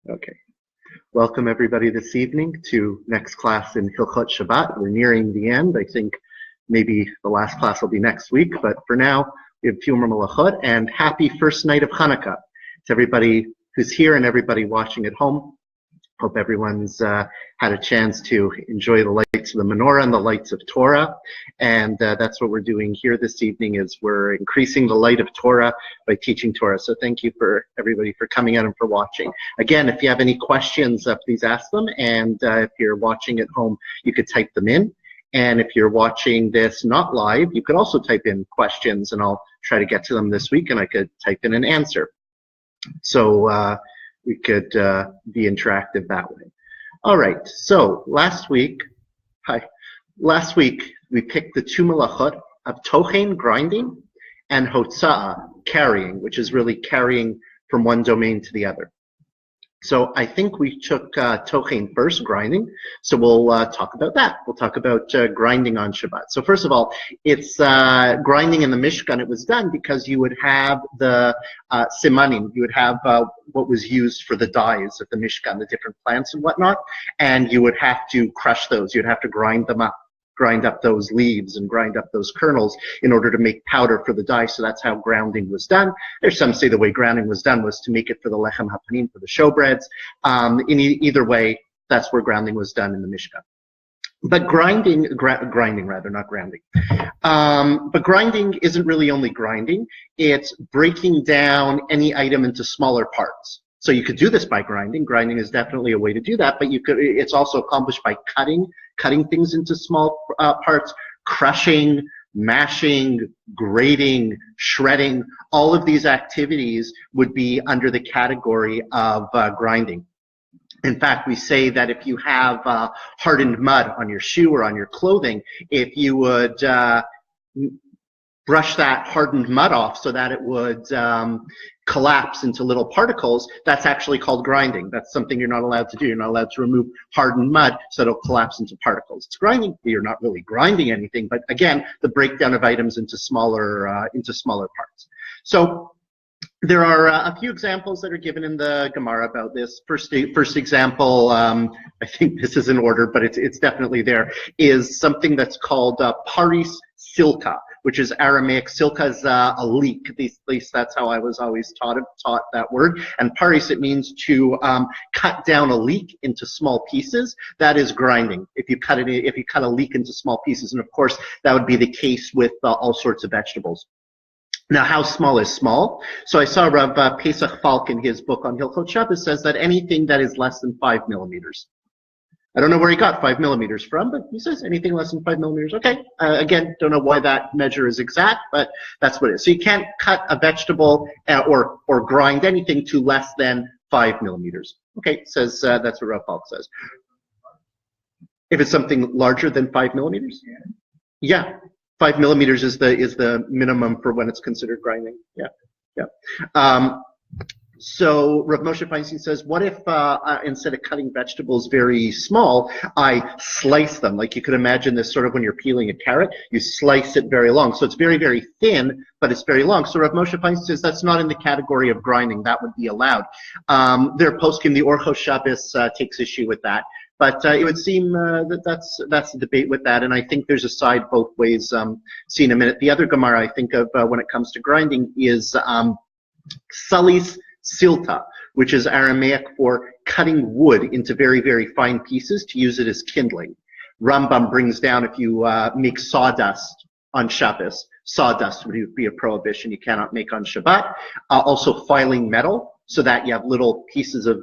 Okay. Welcome everybody this evening to next class in Hilchot Shabbat. We're nearing the end. I think maybe the last class will be next week, but for now we have a few more Melachot, and happy first night of Hanukkah to everybody who's here and everybody watching at home. Hope everyone's had a chance to enjoy the lights of the menorah and the lights of Torah. And that's what we're doing here this evening, is we're increasing the light of Torah by teaching Torah. So thank you for everybody for coming out and for watching. Again, if you have any questions, please ask them. And if you're watching at home, you could type them in. And if you're watching this not live, you could also type in questions, and I'll try to get to them this week, and I could type in an answer. So we could be interactive that way. All right, so last week we picked the two Melachot of Tochen, grinding, and Hotza'ah, carrying, which is really carrying from one domain to the other. So I think we took Tochen first, grinding, so we'll talk about that. We'll talk about grinding on Shabbat. So first of all, it's grinding in the Mishkan. It was done because you would have the simanim, you would have what was used for the dyes at the Mishkan, the different plants and whatnot, and you would have to crush those. You'd have to grind them up. Grind up those leaves and grind up those kernels in order to make powder for the dye. So that's how grounding was done. There's some say the way grounding was done was to make it for the lechem hapanim, for the showbreads. Either way, that's where grounding was done in the Mishkan. But grinding isn't really only grinding. It's breaking down any item into smaller parts. So you could do this by grinding. Grinding is definitely a way to do that, but it's also accomplished by cutting things into small parts, crushing, mashing, grating, shredding. All of these activities would be under the category of grinding. In fact, we say that if you have hardened mud on your shoe or on your clothing, if you would brush that hardened mud off so that it would collapse into little particles, that's actually called grinding. That's something you're not allowed to do. You're not allowed to remove hardened mud so it'll collapse into particles. It's grinding. You're not really grinding anything, but again, the breakdown of items into smaller parts. So there are a few examples that are given in the Gemara about this. First example, I think this is in order, but it's definitely there, is something that's called paris silka, which is Aramaic. Silka is a leek. At least that's how I was always taught that word. And paris, it means to cut down a leek into small pieces. That is grinding. If you cut a leek into small pieces, and of course that would be the case with all sorts of vegetables. Now, how small is small? So I saw Rav Pesach Falk in his book on Hilchot Shabbat says that anything that is less than 5 millimeters. I don't know where he got 5 millimeters from, but he says anything less than 5 millimeters. Okay. Again, don't know why that measure is exact, but that's what it is. So you can't cut a vegetable or grind anything to less than 5 millimeters. Okay. Says that's what Rav Falk says. If it's something larger than 5 millimeters, yeah. 5 millimeters is the minimum for when it's considered grinding. Yeah. So Rav Moshe Feinstein says, what if instead of cutting vegetables very small, I slice them? Like you could imagine this sort of when you're peeling a carrot, you slice it very long. So it's very, very thin, but it's very long. So Rav Moshe Feinstein says that's not in the category of grinding. That would be allowed. Their poskim, the Orchos Shabbos, takes issue with that. But it would seem that's the debate with that, and I think there's a side both ways. See in a minute. The other Gemara I think of when it comes to grinding is salis silta, which is Aramaic for cutting wood into very, very fine pieces to use it as kindling. Rambam brings down if you make sawdust on Shabbos, sawdust would be a prohibition. You cannot make on Shabbat. Also filing metal so that you have little pieces of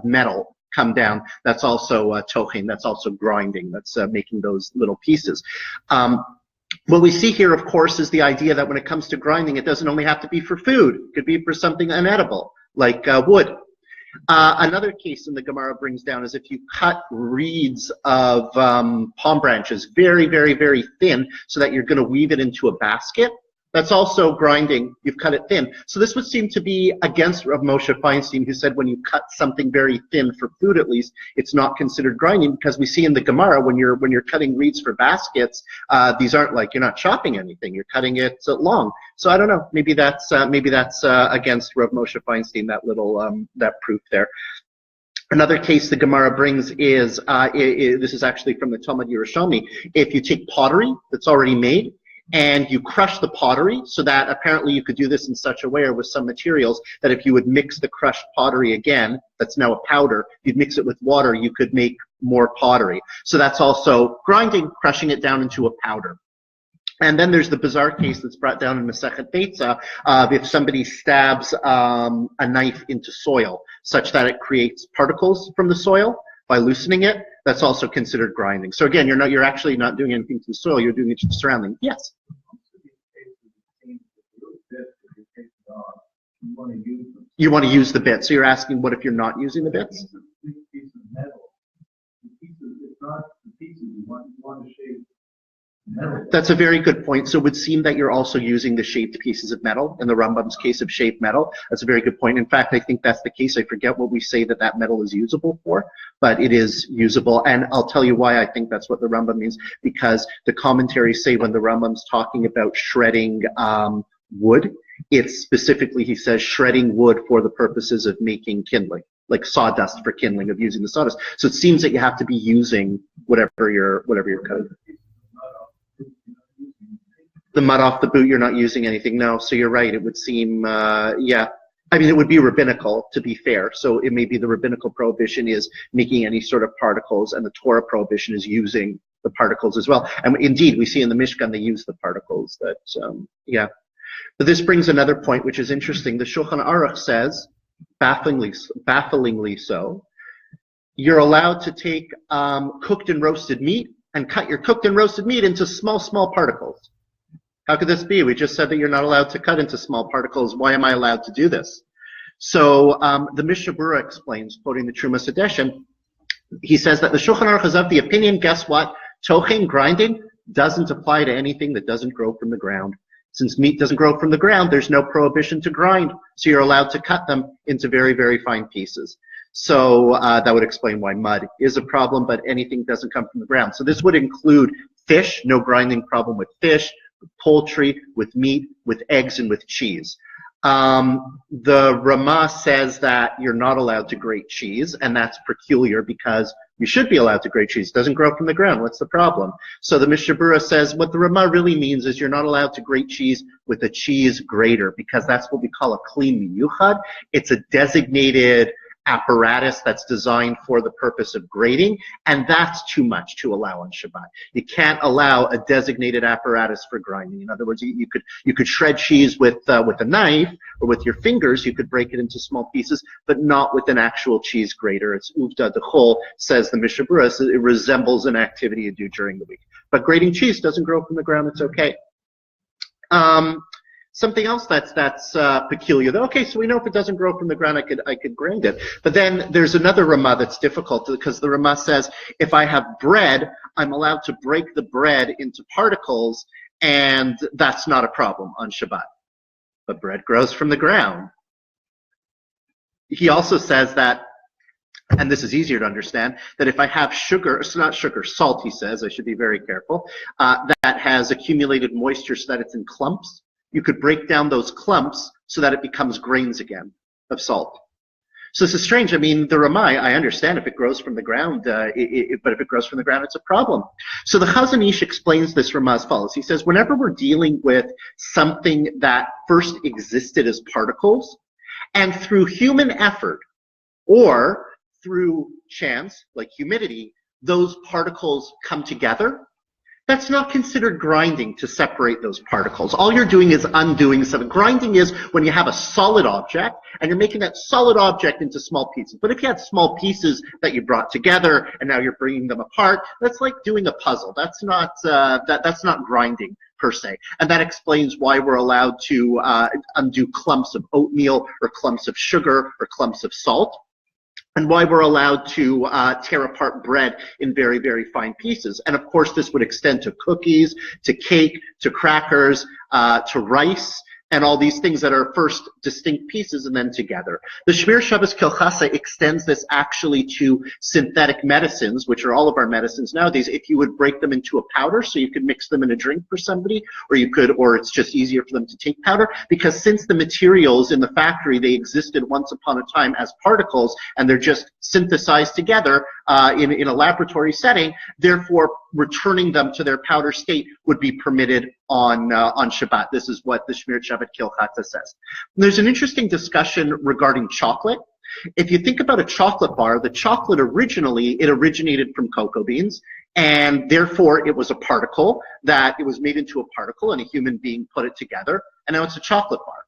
metal come down. That's also tochen. That's also grinding. That's making those little pieces. What we see here, of course, is the idea that when it comes to grinding, it doesn't only have to be for food. It could be for something inedible, like wood. Another case in the Gemara brings down is if you cut reeds of palm branches very, very, very thin so that you're going to weave it into a basket. That's also grinding. You've cut it thin. So this would seem to be against Rav Moshe Feinstein, who said when you cut something very thin for food, at least, it's not considered grinding, because we see in the Gemara when you're cutting reeds for baskets, these aren't like you're not chopping anything. You're cutting it long. So I don't know. Maybe that's against Rav Moshe Feinstein, that little that proof there. Another case the Gemara brings is, this is actually from the Talmud Yerushalmi, if you take pottery that's already made, and you crush the pottery, so that apparently you could do this in such a way or with some materials that if you would mix the crushed pottery again, that's now a powder, you'd mix it with water, you could make more pottery. So that's also grinding, crushing it down into a powder. And then there's the bizarre case that's brought down in Masechet Beitza of if somebody stabs a knife into soil such that it creates particles from the soil by loosening it, that's also considered grinding. So again, you're actually not doing anything to the soil, you're doing it to the surrounding. Yes? You want to use the bits. So you're asking, what if you're not using the bits? That's a very good point. So it would seem that you're also using the shaped pieces of metal. In the Rambam's case of shaped metal, that's a very good point. In fact, I think that's the case. I forget what we say that metal is usable for, but it is usable. And I'll tell you why I think that's what the Rambam means, because the commentaries say when the Rambam's talking about shredding wood, it's specifically, he says, shredding wood for the purposes of making kindling, like sawdust for kindling, of using the sawdust. So it seems that you have to be using whatever you're cutting. The mud off the boot, you're not using anything. No, so you're right. It would seem, yeah. I mean, it would be rabbinical, to be fair. So it may be the rabbinical prohibition is making any sort of particles, and the Torah prohibition is using the particles as well. And indeed, we see in the Mishkan they use the particles. That, yeah. But this brings another point, which is interesting. The Shulchan Aruch says, bafflingly so, you're allowed to take cooked and roasted meat and cut your cooked and roasted meat into small particles. How could this be? We just said that you're not allowed to cut into small particles. Why am I allowed to do this? So the Mishnah Berurah explains, quoting the Trumas Hadeshen, he says that the Shulchan Aruch is of the opinion, guess what? Tochen, grinding, doesn't apply to anything that doesn't grow from the ground. Since meat doesn't grow from the ground, there's no prohibition to grind. So you're allowed to cut them into very, very fine pieces. So that would explain why mud is a problem, but anything doesn't come from the ground. So this would include fish, no grinding problem with fish, with poultry, with meat, with eggs, and with cheese. The Ramah says that you're not allowed to grate cheese, and that's peculiar because you should be allowed to grate cheese. It doesn't grow from the ground. What's the problem? So the Mishnah Berurah says what the Ramah really means is you're not allowed to grate cheese with a cheese grater, because that's what we call a kli miyuchad. It's a designated apparatus that's designed for the purpose of grating, and that's too much to allow on Shabbat. You can't allow a designated apparatus for grinding. In other words, you could shred cheese with a knife or with your fingers. You could break it into small pieces, but not with an actual cheese grater. It's uvda dechol, says the Mishnah Berurah. It resembles an activity you do during the week. But grating cheese doesn't grow from the ground. It's okay. Something else that's peculiar. Okay, so we know if it doesn't grow from the ground, I could grind it. But then there's another Ramah that's difficult, because the Ramah says if I have bread, I'm allowed to break the bread into particles, and that's not a problem on Shabbat. But bread grows from the ground. He also says that, and this is easier to understand, that if I have sugar, it's not sugar, salt, he says, I should be very careful, that has accumulated moisture so that it's in clumps, you could break down those clumps so that it becomes grains again of salt. So this is strange. I mean, the Ramah, I understand if it grows from the ground, but if it grows from the ground, it's a problem. So the Chazon Ish explains this Ramah as follows. He says, whenever we're dealing with something that first existed as particles, and through human effort or through chance, like humidity, those particles come together, that's not considered grinding to separate those particles. All you're doing is undoing something. Grinding is when you have a solid object and you're making that solid object into small pieces. But if you had small pieces that you brought together and now you're bringing them apart, that's like doing a puzzle. That's not that's not grinding per se. And that explains why we're allowed to undo clumps of oatmeal or clumps of sugar or clumps of salt, and why we're allowed to tear apart bread in very, very fine pieces. And of course, this would extend to cookies, to cake, to crackers, to rice, and all these things that are first distinct pieces and then together. The Shmir Shabbos Kilchasa extends this actually to synthetic medicines, which are all of our medicines nowadays. If you would break them into a powder, so you could mix them in a drink for somebody, or it's just easier for them to take powder, because since the materials in the factory, they existed once upon a time as particles, and they're just synthesized together in a laboratory setting, therefore returning them to their powder state would be permitted on Shabbat. This is what the Shmir Shabbat Kilchata says. And there's an interesting discussion regarding chocolate. If you think about a chocolate bar, the chocolate it originated from cocoa beans, and therefore it was a particle, that it was made into a particle and a human being put it together, and now it's a chocolate bar.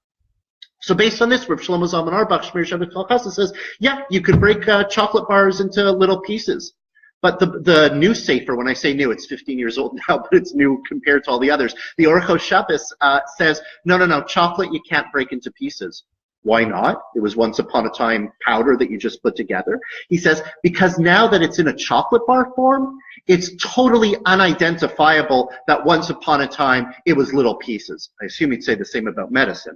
So based on this, Rav Shlomo Zalman Auerbach, Shmir Shabbat Kilchasa, says, yeah, you could break chocolate bars into little pieces. But the new Sefer, when I say new, it's 15 years old now, but it's new compared to all the others. The Orchos Shabbos says, no, chocolate you can't break into pieces. Why not? It was once upon a time powder that you just put together. He says, because now that it's in a chocolate bar form, it's totally unidentifiable that once upon a time it was little pieces. I assume he'd say the same about medicine,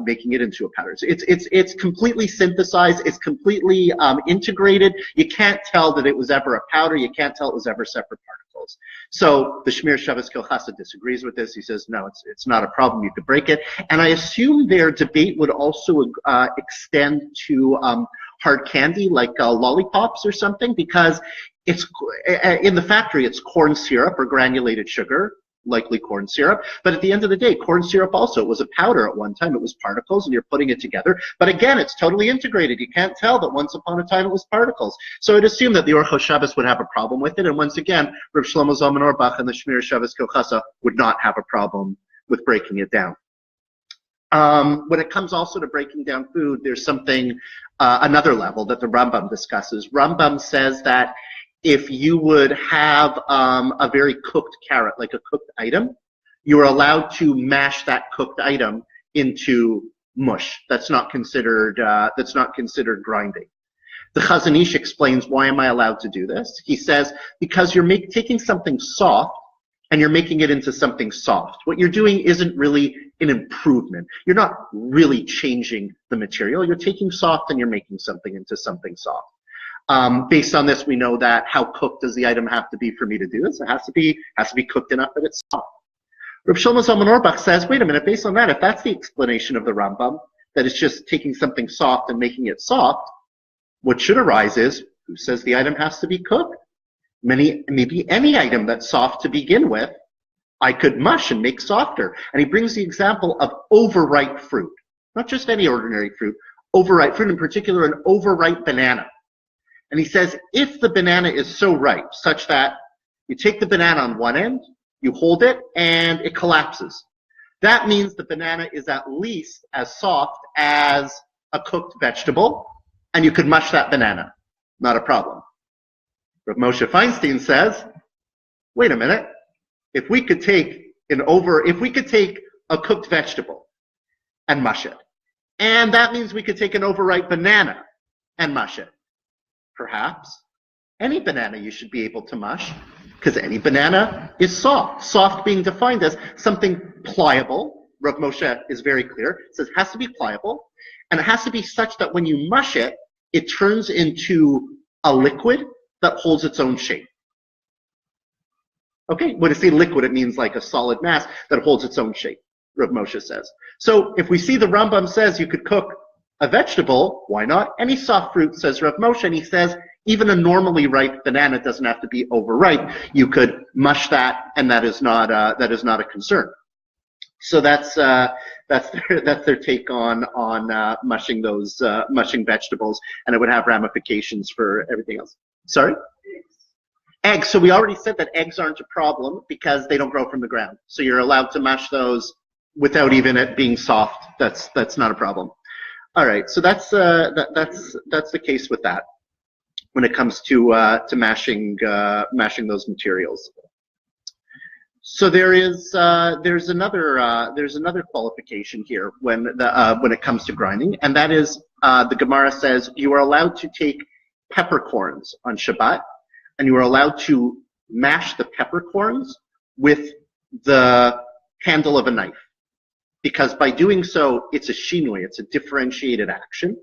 making it into a powder. It's completely synthesized. It's completely integrated. You can't tell that it was ever a powder. You can't tell it was ever separate particles. So the Shmir Shabbos Kilchasa disagrees with this. He says, no, it's not a problem. You could break it. And I assume their debate would also extend to hard candy like lollipops or something, because it's in the factory, it's corn syrup or granulated sugar, likely corn syrup. But at the end of the day, corn syrup also, it was a powder at one time. It was particles, and you're putting it together. But again, it's totally integrated. You can't tell that once upon a time it was particles. So I'd assume that the Orchos Shabbos would have a problem with it. And once again, Rav Shlomo Zalman Auerbach and the Shmir Shabbos Kilchasa would not have a problem with breaking it down. When it comes also to breaking down food, there's something, another level that the Rambam discusses. Rambam says that if you would have a very cooked carrot, like a cooked item, you are allowed to mash that cooked item into mush. That's not considered grinding. The Chazon Ish explains, why am I allowed to do this? He says, because you're taking something soft and you're making it into something soft. What you're doing isn't really an improvement. You're not really changing the material. You're taking soft and you're making something into something soft. Based on this, we know that how cooked does the item have to be for me to do this? It has to be cooked enough that it's soft. Rav Shlomo Zalman Auerbach says, wait a minute, based on that, if that's the explanation of the Rambam, that it's just taking something soft and making it soft, what should arise is, who says the item has to be cooked? Maybe any item that's soft to begin with, I could mush and make softer. And he brings the example of overripe fruit. Not just any ordinary fruit, overripe fruit, in particular an overripe banana. And he says, if the banana is so ripe, such that you take the banana on one end, you hold it, and it collapses. That means the banana is at least as soft as a cooked vegetable, and you could mush that banana. Not a problem. Rav Moshe Feinstein says, wait a minute, if we could take a cooked vegetable and mush it, and that means we could take an overripe banana and mush it, perhaps any banana you should be able to mush, because any banana is soft. Soft being defined as something pliable. Rav Moshe is very clear. It says it has to be pliable, and it has to be such that when you mush it, it turns into a liquid that holds its own shape. Okay, when I say liquid, it means like a solid mass that holds its own shape, Rav Moshe says. So if we see the Rambam says you could cook a vegetable, why not? Any soft fruit, says Rav Moshe, and he says even a normally ripe banana doesn't have to be overripe. You could mush that, and that is not a concern. So that's their take on mushing vegetables, and it would have ramifications for everything else. Sorry? Eggs. So we already said that eggs aren't a problem because they don't grow from the ground. So you're allowed to mash those without even it being soft. That's not a problem. All right. So that's the case with that when it comes to mashing those materials. So there's another qualification here when it comes to grinding, and that is the Gemara says you are allowed to take peppercorns on Shabbat, and you are allowed to mash the peppercorns with the handle of a knife. because by doing so, it's a shinui, it's a differentiated action,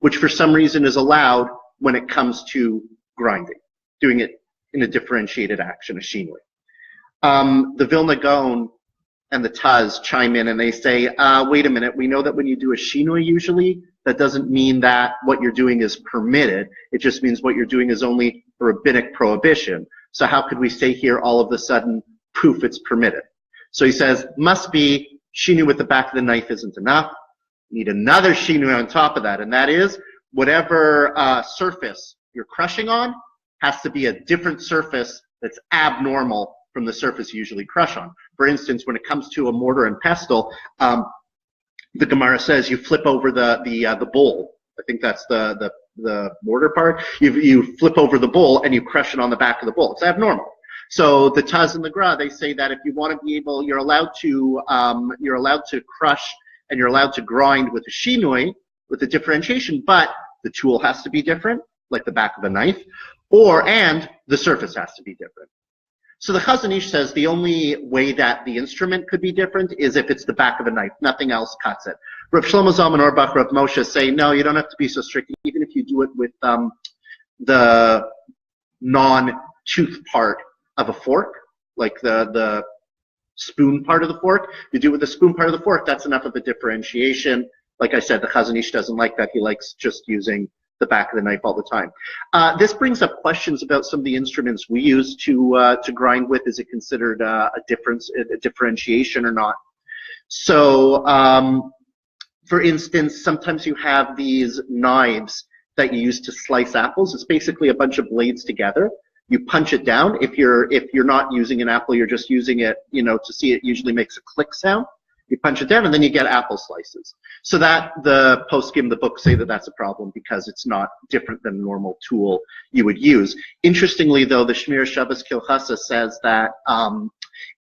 which for some reason is allowed when it comes to grinding, doing it in a differentiated action, a shinui. The Vilna Gaon and the Taz chime in and they say, wait a minute, we know that when you do a shinui usually, that doesn't mean that what you're doing is permitted. It just means what you're doing is only a rabbinic prohibition. So how could we say here all of a sudden, poof, it's permitted? So he says, must be shinui with the back of the knife isn't enough. You need another shinui on top of that, and that is whatever surface you're crushing on has to be a different surface that's abnormal from the surface you usually crush on. For instance, when it comes to a mortar and pestle, the Gemara says you flip over the bowl. I think that's the mortar part. You flip over the bowl and you crush it on the back of the bowl. It's abnormal. So the Taz and the Gra, they say that if you want to be able, you're allowed to crush and you're allowed to grind with a shinui, with a differentiation, but the tool has to be different, like the back of a knife, and the surface has to be different. So the Chazon Ish says the only way that the instrument could be different is if it's the back of a knife. Nothing else cuts it. Rav Shlomo Zalman Auerbach, Rav Moshe say, no, you don't have to be so strict. Even if you do it with the non-tooth part of a fork, like the spoon part of the fork, you do it with the spoon part of the fork, that's enough of a differentiation. Like I said, the Chazon Ish doesn't like that. He likes just using the back of the knife all the time. This brings up questions about some of the instruments we use to grind with. Is it considered a differentiation or not? So, for instance, sometimes you have these knives that you use to slice apples. It's basically a bunch of blades together. You punch it down. If you're not using an apple, you're just using it, to see it usually makes a click sound. You punch it down, and then you get apple slices. So that the poskim, the book, say that that's a problem because it's not different than a normal tool you would use. Interestingly, though, the Shmir Shabbos Kilchasa says that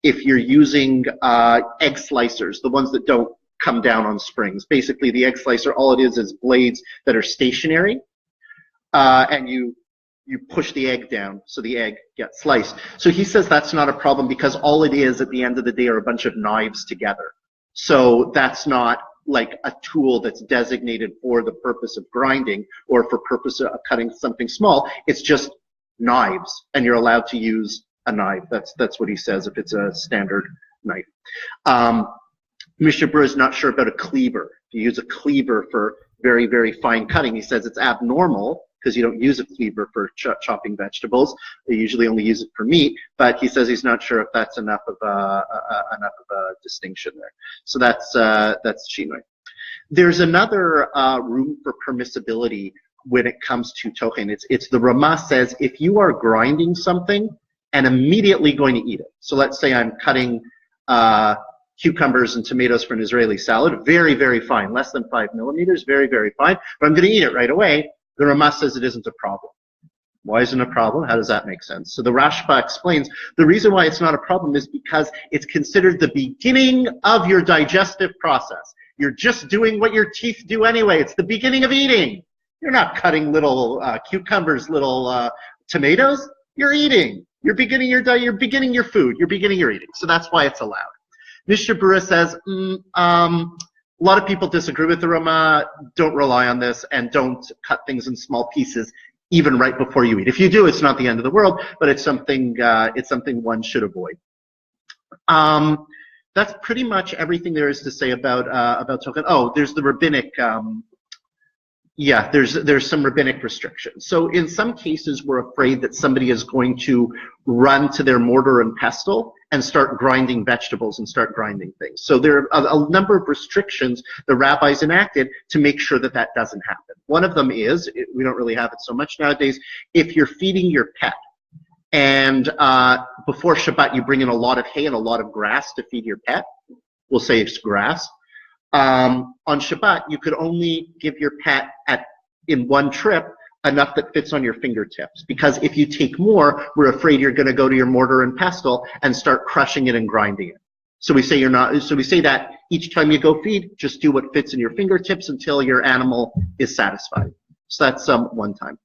if you're using egg slicers, the ones that don't come down on springs, basically the egg slicer, all it is blades that are stationary, and you push the egg down so the egg gets sliced. So he says that's not a problem because all it is at the end of the day are a bunch of knives together. So that's not like a tool that's designated for the purpose of grinding or for purpose of cutting something small. It's just knives, and you're allowed to use a knife. That's what he says if it's a standard knife. Mishnah Berurah is not sure about a cleaver. If you use a cleaver for very, very fine cutting, he says it's abnormal because you don't use a cleaver for chopping vegetables. They usually only use it for meat, but he says he's not sure if that's enough of a distinction there. So that's shinui. There's another room for permissibility when it comes to tochen. It's the Ramah says if you are grinding something and immediately going to eat it. So let's say I'm cutting cucumbers and tomatoes for an Israeli salad, very, very fine, less than 5 millimeters, very, very fine, but I'm going to eat it right away. The Ramah says it isn't a problem. Why isn't it a problem? How does that make sense? So the Rashba explains the reason why it's not a problem is because it's considered the beginning of your digestive process. You're just doing what your teeth do anyway. It's the beginning of eating. You're not cutting little cucumbers, little tomatoes. You're eating. You're beginning your food. You're beginning your eating. So that's why it's allowed. Mishnah Berurah says, a lot of people disagree with the Ramah. Don't rely on this and don't cut things in small pieces even right before you eat. If you do, it's not the end of the world, but it's something one should avoid. That's pretty much everything there is to say about tochen. Oh, there's the rabbinic. There's some rabbinic restrictions. So in some cases, we're afraid that somebody is going to run to their mortar and pestle and start grinding vegetables and start grinding things. So there are a number of restrictions the rabbis enacted to make sure that doesn't happen. One of them is, we don't really have it so much nowadays, if you're feeding your pet and before Shabbat you bring in a lot of hay and a lot of grass to feed your pet, we'll say it's grass, on Shabbat you could only give your pet in one trip enough that fits on your fingertips, because if you take more, we're afraid you're going to go to your mortar and pestle and start crushing it and grinding it. So we say that each time you go feed, just do what fits in your fingertips until your animal is satisfied. So that's one time.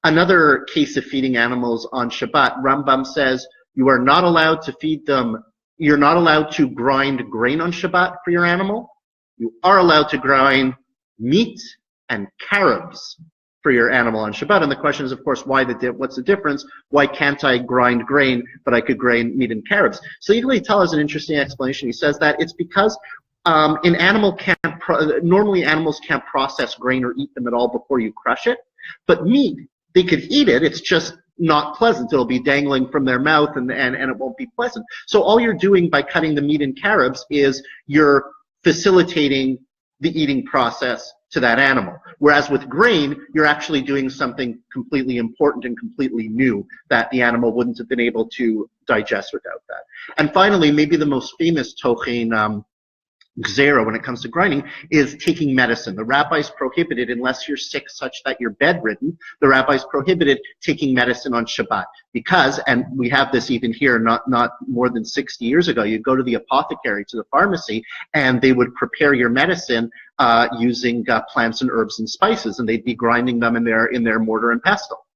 Another case of feeding animals on Shabbat, Rambam says you are not allowed to feed them you're not allowed to grind grain on Shabbat for your animal. You are allowed to grind meat and carobs for your animal on Shabbat. And the question is, of course, what's the difference? Why can't I grind grain, but I could grind meat and carobs? So Yigal Tal has an interesting explanation. He says that it's because normally animals can't process grain or eat them at all before you crush it. But meat, they could eat it. It's just not pleasant. It'll be dangling from their mouth and it won't be pleasant. So all you're doing by cutting the meat and carobs is you're facilitating the eating process to that animal. Whereas with grain, you're actually doing something completely important and completely new that the animal wouldn't have been able to digest without that. And finally, maybe the most famous Tochen Gzera when it comes to grinding is taking medicine. The rabbis prohibited, unless you're sick such that you're bedridden, the rabbis prohibited taking medicine on Shabbat because, and we have this even here, not more than 60 years ago, you'd go to the apothecary, to the pharmacy, and they would prepare your medicine using plants and herbs and spices, and they'd be grinding them in their mortar and pestle.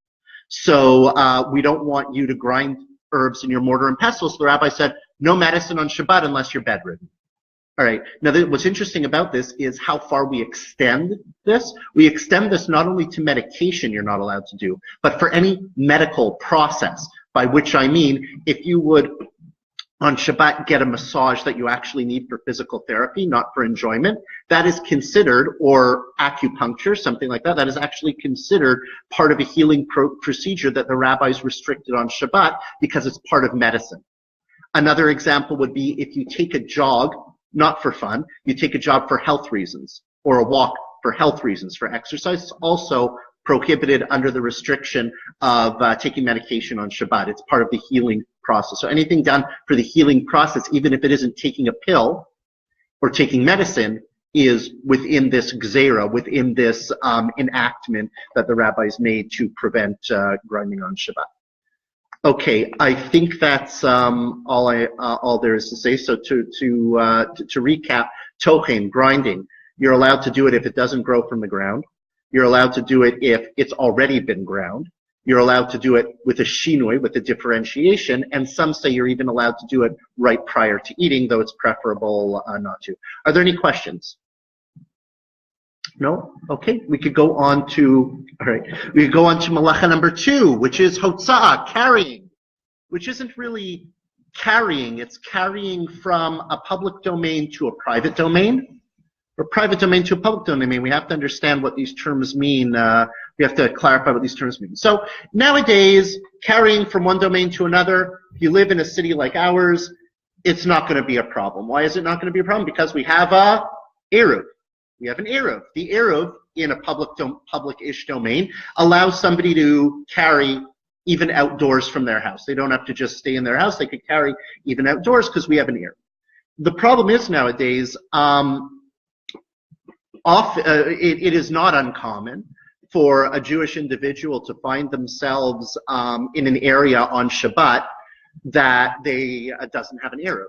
So we don't want you to grind herbs in your mortar and pestle, so the rabbi said, no medicine on Shabbat unless you're bedridden. All right. Now, what's interesting about this is how far we extend this. We extend this not only to medication you're not allowed to do, but for any medical process, by which I mean if you would, on Shabbat, get a massage that you actually need for physical therapy, not for enjoyment, that is considered, or acupuncture, something like that, that is actually considered part of a healing procedure that the rabbis restricted on Shabbat because it's part of medicine. Another example would be if you take a jog, not for fun, you take a jog for health reasons, or a walk for health reasons, for exercise. It's also prohibited under the restriction of taking medication on Shabbat. It's part of the healing process. So anything done for the healing process, even if it isn't taking a pill or taking medicine, is within this gzera, within this enactment that the rabbis made to prevent grinding on Shabbat. Okay, I think that's all there is to say. So to recap, Tochen, grinding, you're allowed to do it if it doesn't grow from the ground. You're allowed to do it if it's already been ground. You're allowed to do it with a shinui, with a differentiation, and some say you're even allowed to do it right prior to eating, though it's preferable not to. Are there any questions? No? Okay, we could go on to, all right, we could go on to Melacha number 2, which is Hotza'ah, carrying, which isn't really carrying, it's carrying from a public domain to a private domain, or private domain to a public domain. We have to understand what these terms mean. We have to clarify what these terms mean. So nowadays, carrying from one domain to another, if you live in a city like ours, it's not going to be a problem. Why is it not going to be a problem? Because we have a eruv. We have an eruv. The eruv in a public-ish domain allows somebody to carry even outdoors from their house. They don't have to just stay in their house. They could carry even outdoors because we have an eruv. The problem is nowadays, it is not uncommon for a Jewish individual to find themselves in an area on Shabbat that doesn't have an eruv.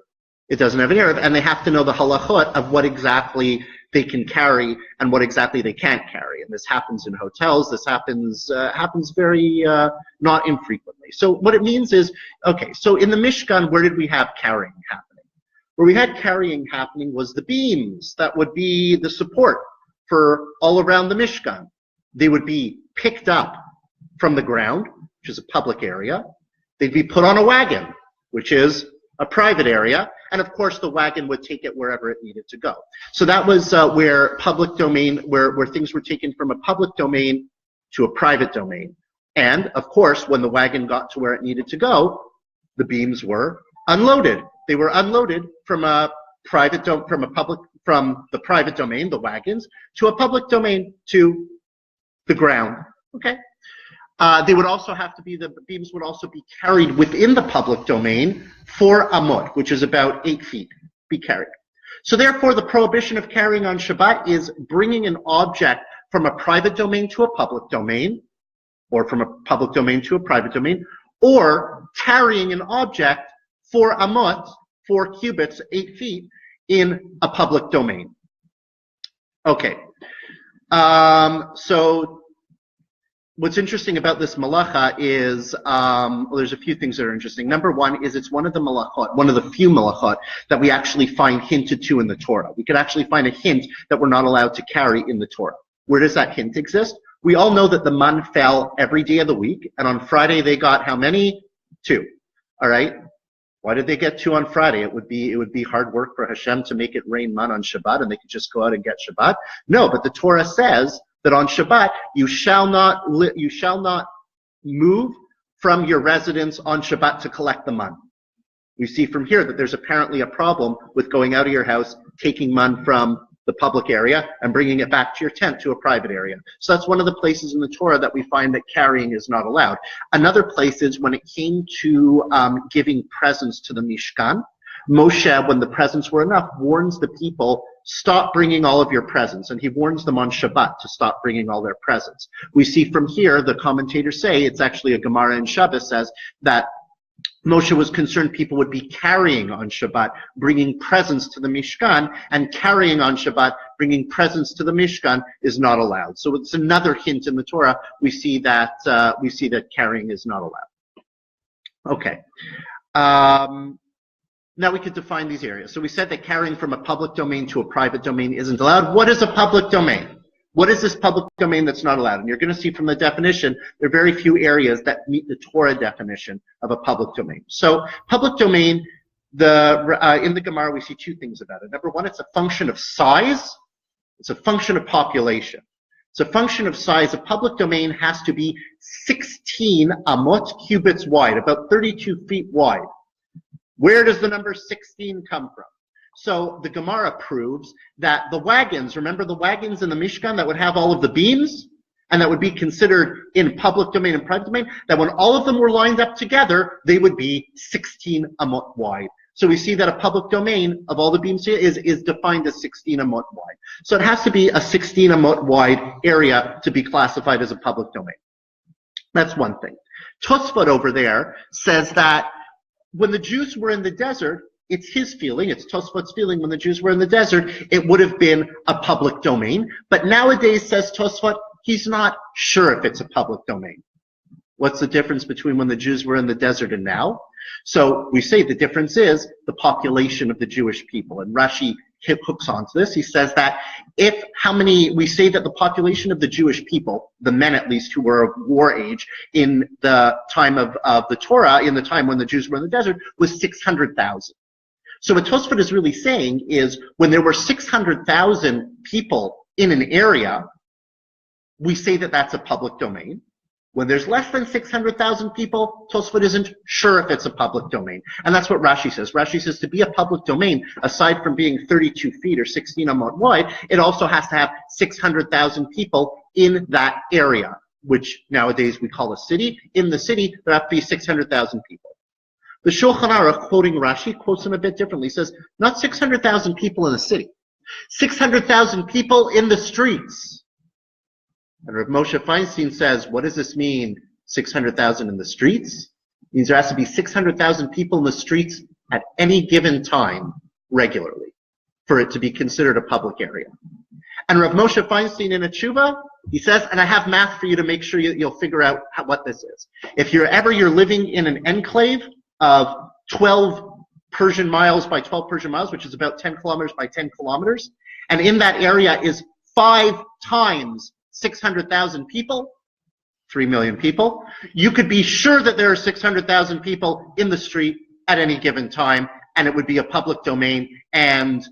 It doesn't have an eruv, and they have to know the halachot of what exactly they can carry and what exactly they can't carry. And this happens in hotels. This happens very not infrequently. So what it means is, okay, so in the Mishkan, where did we have carrying happening? Where we had carrying happening was the beams that would be the support for all around the Mishkan. They would be picked up from the ground, which is a public area. They'd be put on a wagon, which is a private area, and of course the wagon would take it wherever it needed to go. So that was where public domain, where things were taken from a public domain to a private domain. And of course, when the wagon got to where it needed to go, the beams were unloaded. They were unloaded from the private domain, the wagons, to a public domain, to the ground. Okay. They would also the beams would also be carried within the public domain 4 amot, which is about 8 feet, be carried. So therefore, the prohibition of carrying on Shabbat is bringing an object from a private domain to a public domain, or from a public domain to a private domain, or carrying an object 4 amot, 4 cubits, 8 feet, in a public domain. Okay. So what's interesting about this malacha is, well, there's a few things that are interesting. Number one is it's one of the melachot, one of the few melachot that we actually find hinted to in the Torah. We could actually find a hint that we're not allowed to carry in the Torah. Where does that hint exist? We all know that the man fell every day of the week, and on Friday they got how many? 2. All right? Why did they get 2 on Friday? It would be hard work for Hashem to make it rain man on Shabbat, and they could just go out and get Shabbat. No, but the Torah says that on Shabbat you shall not move from your residence on Shabbat to collect the man. We see from here that there's apparently a problem with going out of your house, taking man from the public area and bringing it back to your tent to a private area. So that's one of the places in the Torah that we find that carrying is not allowed. Another place is when it came to giving presents to the Mishkan. Moshe, when the presents were enough, warns the people, stop bringing all of your presents. And he warns them on Shabbat to stop bringing all their presents. We see from here, the commentators say, it's actually a Gemara in Shabbat says that Moshe was concerned people would be carrying on Shabbat, bringing presents to the Mishkan, and carrying on Shabbat, bringing presents to the Mishkan is not allowed. So it's another hint in the Torah. We see that carrying is not allowed. Okay. Now we could define these areas. So we said that carrying from a public domain to a private domain isn't allowed. What is a public domain? What is this public domain that's not allowed? And you're going to see from the definition, there are very few areas that meet the Torah definition of a public domain. So public domain, in the Gemara, we see 2 things about it. Number one, it's a function of size. It's a function of population. It's a function of size. A public domain has to be 16 amot cubits wide, about 32 feet wide. Where does the number 16 come from? So the Gemara proves that the wagons, remember the wagons in the Mishkan that would have all of the beams and that would be considered in public domain and private domain, that when all of them were lined up together, they would be 16 amot wide. So we see that a public domain of all the beams here is defined as 16 amot wide. So it has to be a 16 amot wide area to be classified as a public domain. That's one thing. Tosfot over there says that when the Jews were in the desert, it's his feeling, it's Tosfot's feeling, when the Jews were in the desert, it would have been a public domain. But nowadays, says Tosfot, he's not sure if it's a public domain. What's the difference between when the Jews were in the desert and now? So we say the difference is the population of the Jewish people. And Rashi hooks onto this. He says that we say that the population of the Jewish people, the men at least who were of war age in the time of the Torah, in the time when the Jews were in the desert, was 600,000. So what Tosfot is really saying is when there were 600,000 people in an area, we say that that's a public domain. When there's less than 600,000 people, Tosfot isn't sure if it's a public domain. And that's what Rashi says. Rashi says to be a public domain, aside from being 32 feet or 16 amot wide, it also has to have 600,000 people in that area, which nowadays we call a city. In the city, there have to be 600,000 people. The Shulchan Aruch, quoting Rashi, quotes him a bit differently. He says, not 600,000 people in a city, 600,000 people in the streets. And Rav Moshe Feinstein says, what does this mean, 600,000 in the streets? It means there has to be 600,000 people in the streets at any given time, regularly, for it to be considered a public area. And Rav Moshe Feinstein in a tshuva, he says, and I have math for you to make sure you'll figure out what this is. If you're living in an enclave of 12 Persian miles by 12 Persian miles, which is about 10 kilometers by 10 kilometers, and in that area is 5 times 600,000 people, 3 million people, you could be sure that there are 600,000 people in the street at any given time, and it would be a public domain, and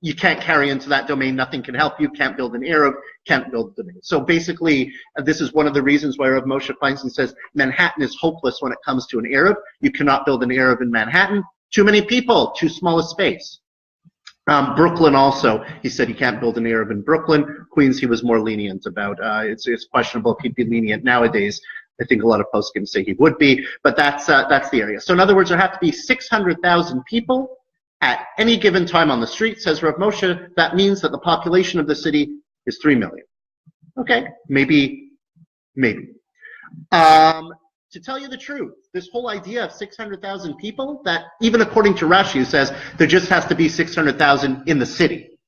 you can't carry into that domain, nothing can help you, can't build an Eruv, can't build a domain. So basically, this is one of the reasons why Rav Moshe Feinstein says Manhattan is hopeless when it comes to an Eruv. You cannot build an Eruv in Manhattan. Too many people, too small a space. Brooklyn also, he said he can't build an Eruv in Brooklyn. Queens, he was more lenient about. It's questionable if he'd be lenient nowadays. I think a lot of posts can say he would be, but that's the area. So in other words, there have to be 600,000 people at any given time on the street, says Rav Moshe. That means that the population of the city is 3 million. Okay, maybe. To tell you the truth, this whole idea of 600,000 people, that even according to Rashi, who says there just has to be 600,000 in the city,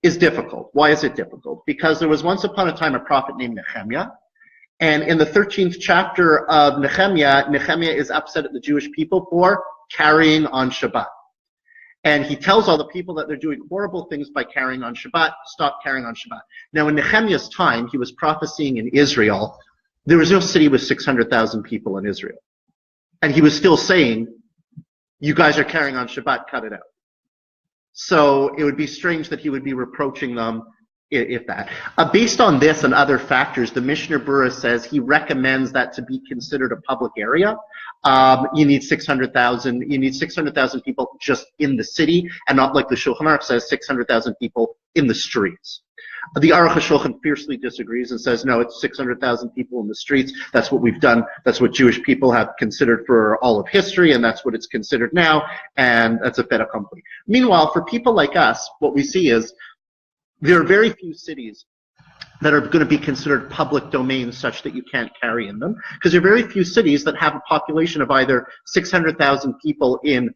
is difficult. Why is it difficult? Because there was once upon a time a prophet named Nehemiah, And in the 13th chapter of Nehemiah, Nehemiah is upset at the Jewish people for carrying on Shabbat. And he tells all the people that they're doing horrible things by carrying on Shabbat, stop carrying on Shabbat. Now, in Nehemiah's time, he was prophesying in Israel. There was no city with 600,000 people in Israel. And he was still saying, you guys are carrying on Shabbat, cut it out. So it would be strange that he would be reproaching them if that. Based on this and other factors, the Mishnah Berurah says he recommends that to be considered a public area. You need 600,000. You need 600,000 people just in the city, and not like the Shulchan Aruch says 600,000 people in the streets. The Aruch HaShulchan fiercely disagrees and says, no, it's 600,000 people in the streets. That's what we've done. That's what Jewish people have considered for all of history, and that's what it's considered now, and that's a fait accompli. Meanwhile, for people like us, what we see is there are very few cities that are going to be considered public domains such that you can't carry in them, because there are very few cities that have a population of either 600,000 people in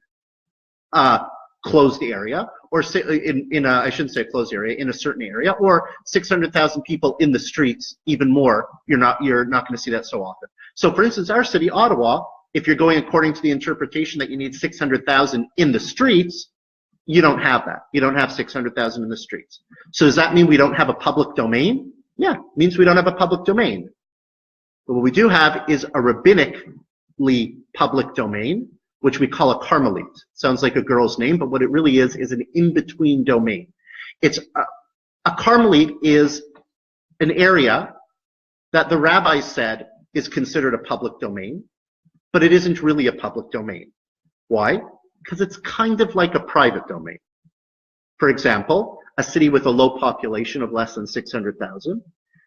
closed area, or I shouldn't say a closed area, in a certain area, or 600,000 people in the streets, even more. You're not going to see that so often. So for instance, our city, Ottawa, if you're going according to the interpretation that you need 600,000 in the streets, you don't have that. You don't have 600,000 in the streets. So does that mean we don't have a public domain? Yeah, it means we don't have a public domain. But what we do have is a rabbinically public domain, which we call a Carmelite. Sounds like a girl's name, but what it really is an in-between domain. It's a Carmelite is an area that the rabbis said is considered a public domain, but it isn't really a public domain. Why? Because it's kind of like a private domain. For example, a city with a low population of less than 600,000,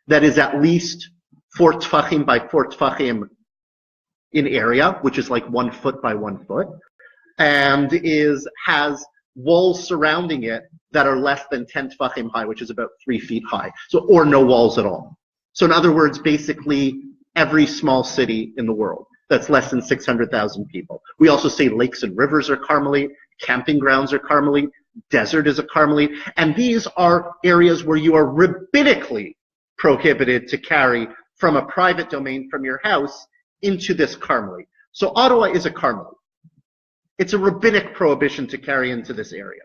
that is at least 4 tfachim by 4 tfachim in area, which is like 1 foot by 1 foot, and has walls surrounding it that are less than 10 tfachim high, which is about 3 feet high, so or no walls at all. So in other words, basically every small city in the world that's less than 600,000 people. We also say lakes and rivers are Carmelite, camping grounds are Carmelite, desert is a Carmelite, and these are areas where you are rabbinically prohibited to carry from a private domain from your house into this Carmelite. So Ottawa is a Carmelite. It's a rabbinic prohibition to carry into this area.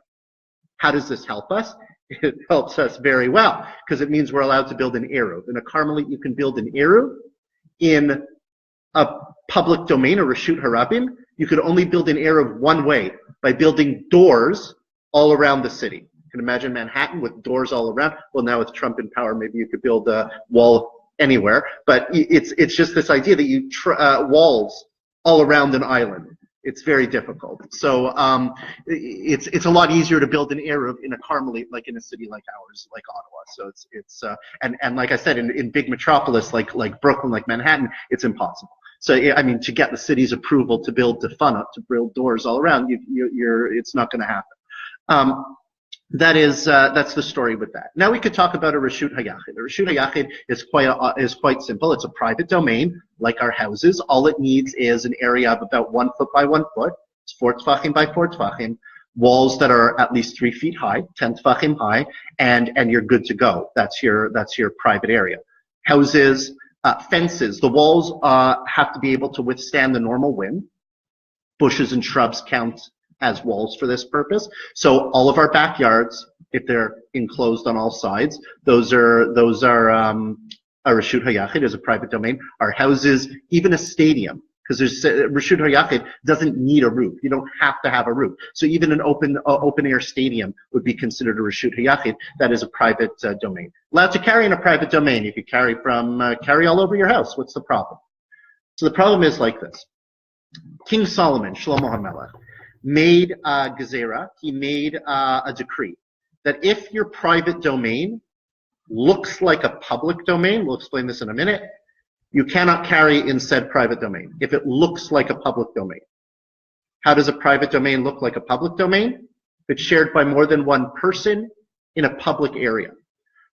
How does this help us? It helps us very well, because it means we're allowed to build an eruv. In a Carmelite, you can build an eruv. In a public domain, or Reshut Harabim, you could only build an eruv one way, by building doors all around the city. You can imagine Manhattan with doors all around. Well, now with Trump in power, maybe you could build a wall anywhere, but it's just this idea that you walls all around an island. It's very difficult. So it's a lot easier to build an eruv in a Carmelite, like in a city like ours, like Ottawa. So and like I said, in big metropolis like Brooklyn, like Manhattan, it's impossible. So I mean, to get the city's approval to build tefana, to build doors all around, it's not going to happen. That's the story with that. Now we could talk about a Reshut HaYachid. A Reshut HaYachid is quite simple. It's a private domain, like our houses. All it needs is an area of about 1 foot by 1 foot. It's 4 tfachim by 4 tfachim. Walls that are at least 3 feet high, 10 tfachim high, and you're good to go. That's your private area. Houses, fences. The walls have to be able to withstand the normal wind. Bushes and shrubs count as walls for this purpose. So all of our backyards, if they're enclosed on all sides, those are a Reshut HaYachid, is a private domain. Our houses, even a stadium, because Reshut HaYachid doesn't need a roof. You don't have to have a roof. So even an open air stadium would be considered a Reshut HaYachid. That is a private domain. Allowed to carry in a private domain. You could carry all over your house. What's the problem? So the problem is like this. King Solomon, Shlomo HaMelech, made a gezerah, he made a decree that if your private domain looks like a public domain, we'll explain this in a minute, you cannot carry in said private domain if it looks like a public domain. How does a private domain look like a public domain? If it's shared by more than one person in a public area.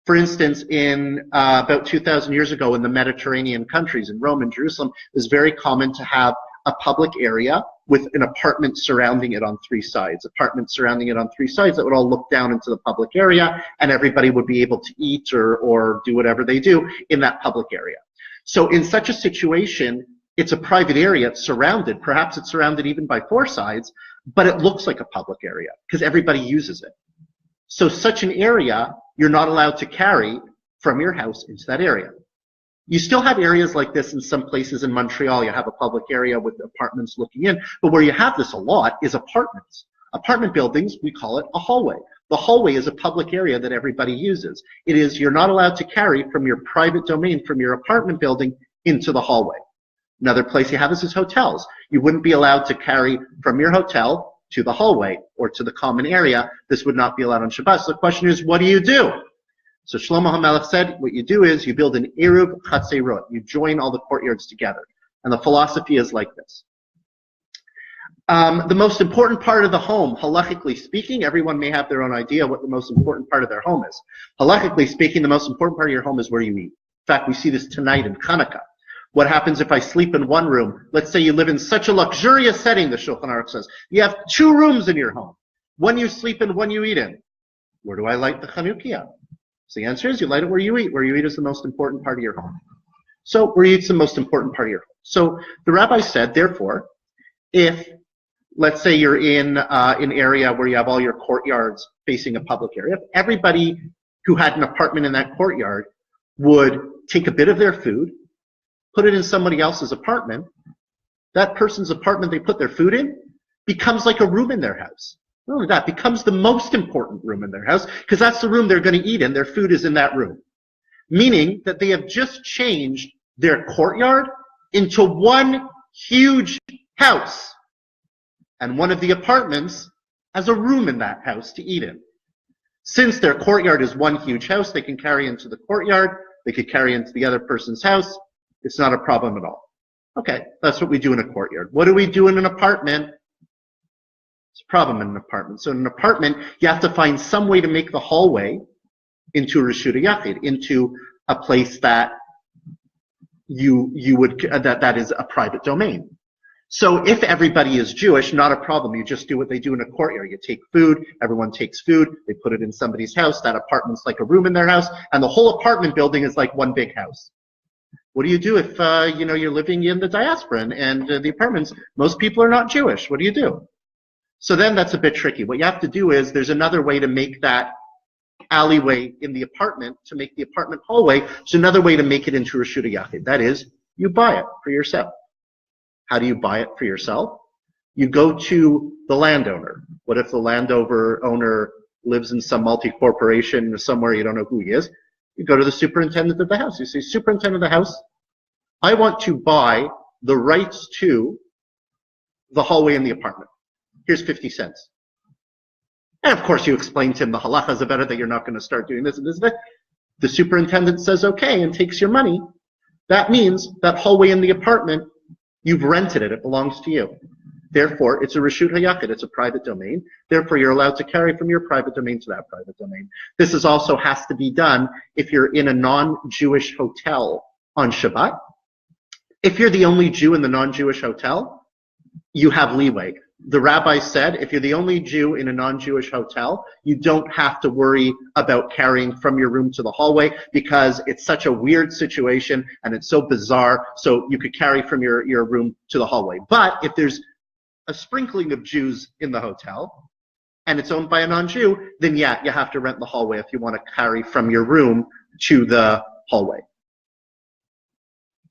For instance, in about 2,000 years ago in the Mediterranean countries, in Rome and Jerusalem, it was very common to have a public area with an apartment surrounding it on 3 sides. Apartments surrounding it on 3 sides that would all look down into the public area, and everybody would be able to eat or do whatever they do in that public area. So in such a situation, it's a private area, it's surrounded, perhaps it's surrounded even by four sides, but it looks like a public area because everybody uses it. So such an area, you're not allowed to carry from your house into that area. You still have areas like this in some places in Montreal. You have a public area with apartments looking in, but where you have this a lot is apartments. Apartment buildings, we call it a hallway. The hallway is a public area that everybody uses. It is, you're not allowed to carry from your private domain, from your apartment building into the hallway. Another place you have is hotels. You wouldn't be allowed to carry from your hotel to the hallway or to the common area. This would not be allowed on Shabbat. So the question is, what do you do? So Shlomo HaMelech said, what you do is you build an Eruv Chatzerot. You join all the courtyards together. And the philosophy is like this. The most important part of the home, halachically speaking, everyone may have their own idea what the most important part of their home is. Halachically speaking, the most important part of your home is where you eat. In fact, we see this tonight in Hanukkah. What happens if I sleep in one room? Let's say you live in such a luxurious setting, the Shulchan Aruch says. You have 2 rooms in your home. One you sleep in, one you eat in. Where do I light the Chanukiah? So the answer is you light it where you eat. Where you eat is the most important part of your home. So where you eat is the most important part of your home. So the rabbi said, therefore, if, let's say you're in an area where you have all your courtyards facing a public area, if everybody who had an apartment in that courtyard would take a bit of their food, put it in somebody else's apartment, that person's apartment they put their food in becomes like a room in their house. Not only that, becomes the most important room in their house because that's the room they're going to eat in. Their food is in that room. Meaning that they have just changed their courtyard into one huge house. And one of the apartments has a room in that house to eat in. Since their courtyard is one huge house, they can carry into the courtyard, they could carry into the other person's house. It's not a problem at all. Okay, that's what we do in a courtyard. What do we do in an apartment? It's a problem in an apartment. So in an apartment, you have to find some way to make the hallway into a Reshut Yachid, into a place that that is a private domain. So if everybody is Jewish, not a problem. You just do what they do in a courtyard. You take food, everyone takes food, they put it in somebody's house, that apartment's like a room in their house, and the whole apartment building is like one big house. What do you do if you're living in the diaspora and the apartments, most people are not Jewish? What do you do? So then that's a bit tricky. What you have to do is there's another way to make that alleyway in the apartment, to make the apartment hallway. There's another way to make it into Reshut Yachid. That is, you buy it for yourself. How do you buy it for yourself? You go to the landowner. What if the landowner lives in some multi-corporation somewhere you don't know who he is? You go to the superintendent of the house. You say, Superintendent of the house, I want to buy the rights to the hallway in the apartment. Here's 50 cents. And of course you explain to him the halachas about it, that you're not going to start doing this and this and that. The superintendent says okay and takes your money. That means that hallway in the apartment, you've rented it. It belongs to you. Therefore, it's a Reshut HaYachid. It's a private domain. Therefore, you're allowed to carry from your private domain to that private domain. This is also has to be done if you're in a non-Jewish hotel on Shabbat. If you're the only Jew in the non-Jewish hotel, you have leeway. The rabbi said if you're the only Jew in a non-Jewish hotel, you don't have to worry about carrying from your room to the hallway because it's such a weird situation and it's so bizarre, so you could carry from your room to the hallway. But if there's a sprinkling of Jews in the hotel and it's owned by a non-Jew, then yeah, you have to rent the hallway if you want to carry from your room to the hallway.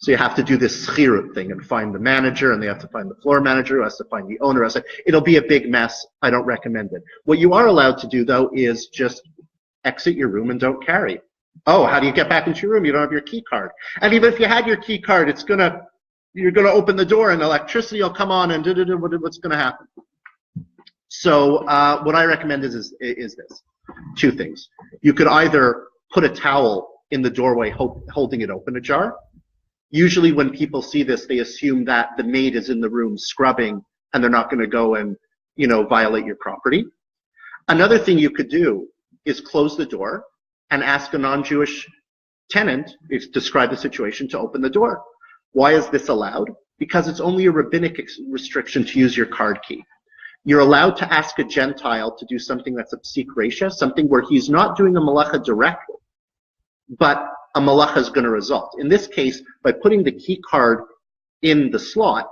So you have to do this schirut thing and find the manager, and they have to find the floor manager who has to find the owner. It'll be a big mess. I don't recommend it. What you are allowed to do, though, is just exit your room and don't carry. Oh, how do you get back into your room? You don't have your key card. And even if you had your key card, you're gonna open the door and electricity will come on and what's gonna happen? So what I recommend is this. 2 things. You could either put a towel in the doorway holding it open ajar. Usually when people see this, they assume that the maid is in the room scrubbing and they're not going to go and, violate your property. Another thing you could do is close the door and ask a non-Jewish tenant, describe the situation, to open the door. Why is this allowed? Because it's only a rabbinic restriction to use your card key. You're allowed to ask a Gentile to do something that's a psik reisha, something where he's not doing a malacha directly, but a malacha is going to result. In this case, by putting the key card in the slot,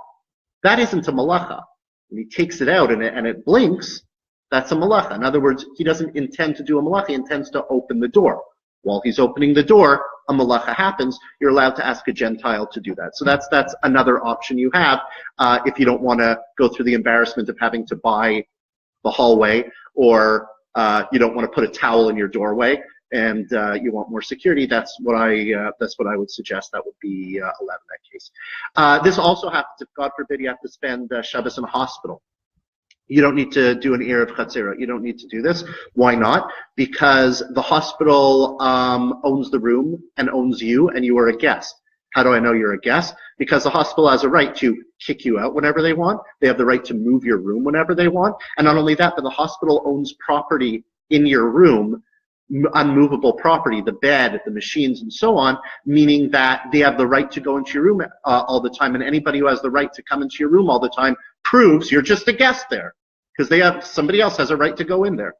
that isn't a malacha. When he takes it out and it blinks, that's a malacha. In other words, he doesn't intend to do a malacha, he intends to open the door. While he's opening the door, a malacha happens. You're allowed to ask a Gentile to do that. So that's another option you have if you don't want to go through the embarrassment of having to buy the hallway, or you don't want to put a towel in your doorway, and you want more security. That's what I would suggest. That would be allowed in that case. This also happens if, God forbid, you have to spend Shabbos in a hospital. You don't need to do an Erev Chatzera. You don't need to do this. Why not? Because the hospital owns the room and owns you, and you are a guest. How do I know you're a guest? Because the hospital has a right to kick you out whenever they want. They have the right to move your room whenever they want. And not only that, but the hospital owns property in your room, unmovable property, the bed, the machines, and so on, meaning that they have the right to go into your room all the time. And anybody who has the right to come into your room all the time proves you're just a guest there, because somebody else has a right to go in there.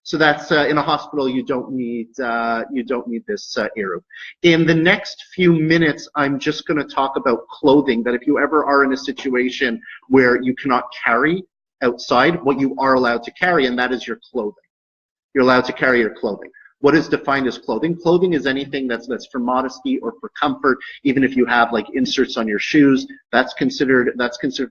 So that's in a hospital. You don't need this eruv. In the next few minutes, I'm just going to talk about clothing. That if you ever are in a situation where you cannot carry outside, what you are allowed to carry, and that is your clothing. You're allowed to carry your clothing. What is defined as clothing? Clothing is anything that's for modesty or for comfort. Even if you have like inserts on your shoes, that's considered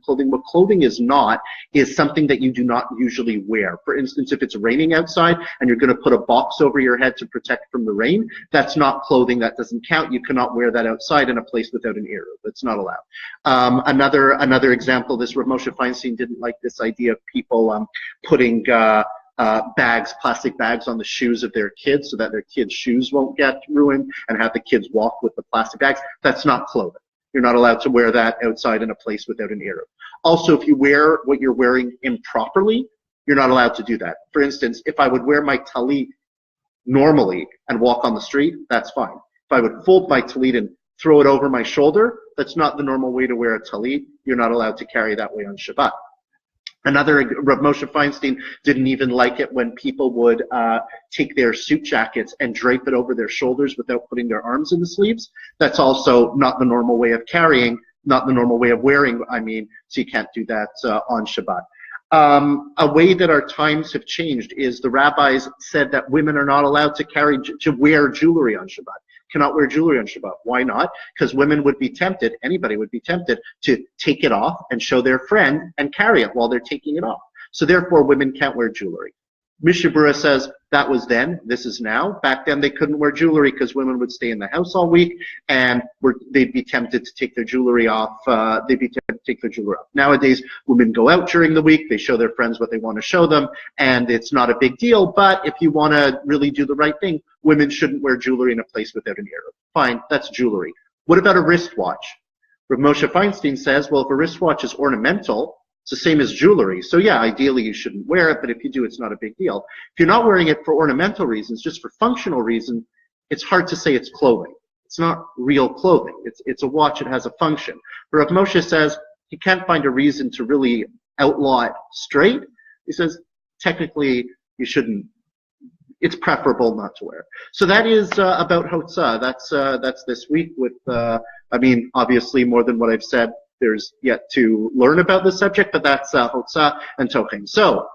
clothing. What clothing is not is something that you do not usually wear. For instance, if it's raining outside and you're going to put a box over your head to protect from the rain, that's not clothing. That doesn't count. You cannot wear that outside in a place without an eruv. That's not allowed. Another example, this Rav Moshe Feinstein didn't like this idea of people putting plastic bags on the shoes of their kids so that their kids' shoes won't get ruined, and have the kids walk with the plastic bags. That's not clothing. You're not allowed to wear that outside in a place without an eruv. Also, if you wear what you're wearing improperly, you're not allowed to do that. For instance, if I would wear my talit normally and walk on the street, that's fine. If I would fold my talit and throw it over my shoulder, that's not the normal way to wear a talit. You're not allowed to carry that way on Shabbat. Another, Rav Moshe Feinstein didn't even like it when people would take their suit jackets and drape it over their shoulders without putting their arms in the sleeves. That's also not the normal way of carrying, not the normal way of wearing, so you can't do that on Shabbat. A way that our times have changed is the rabbis said that women are not allowed to wear jewelry on Shabbat. Cannot wear jewelry on Shabbat. Why not? Because women would be tempted, anybody would be tempted to take it off and show their friend and carry it while they're taking it off. So therefore, women can't wear jewelry. Mishnah Berurah says that was then, this is now. Back then they couldn't wear jewelry because women would stay in the house all week and they'd be tempted to take their jewelry off. Nowadays, women go out during the week, they show their friends what they want to show them, and it's not a big deal. But if you want to really do the right thing, women shouldn't wear jewelry in a place without an eruv. Fine, that's jewelry. What about a wristwatch? Rav Moshe Feinstein says, well, if a wristwatch is ornamental, it's the same as jewelry. So yeah, ideally you shouldn't wear it, but if you do, it's not a big deal. If you're not wearing it for ornamental reasons, just for functional reasons, it's hard to say it's clothing. It's not real clothing. It's a watch, it has a function. But Rav Moshe says he can't find a reason to really outlaw it straight. He says, technically, you shouldn't. It's preferable not to wear it. So that is about Hotza'ah. That's this week with, obviously more than what I've said. There's yet to learn about this subject, but that's Hotza'ah and Tochen. So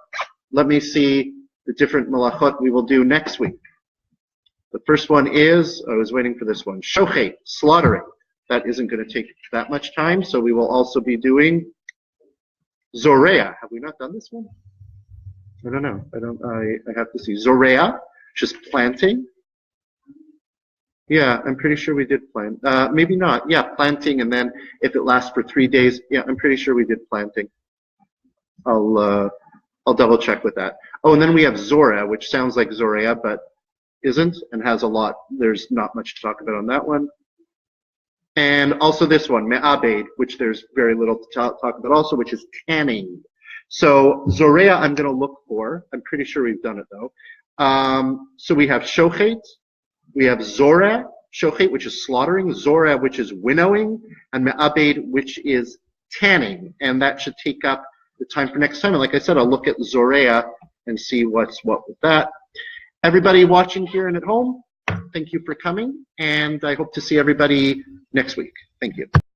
let me see the different Melachot we will do next week. The first one is, I was waiting for this one, Shochet, slaughtering. That isn't going to take that much time, so we will also be doing Zorea. Have we not done this one? I don't know. I have to see. Zorea, just planting. Yeah, I'm pretty sure we did plant. Maybe not. Yeah, planting, and then if it lasts for 3 days, yeah, I'm pretty sure we did planting. I'll double check with that. Oh, and then we have Zora, which sounds like Zorea, but isn't, and has a lot. There's not much to talk about on that one. And also this one, Me'abed, which there's very little to talk about also, which is tanning. So Zorea I'm going to look for. I'm pretty sure we've done it though. So we have Shochet, we have Zora, Shochet, which is slaughtering, Zora, which is winnowing, and Me'abed, which is tanning. And that should take up the time for next time. And like I said, I'll look at Zorea and see what's what with that. Everybody watching here and at home, Thank you for coming, and I hope to see everybody next week. Thank you.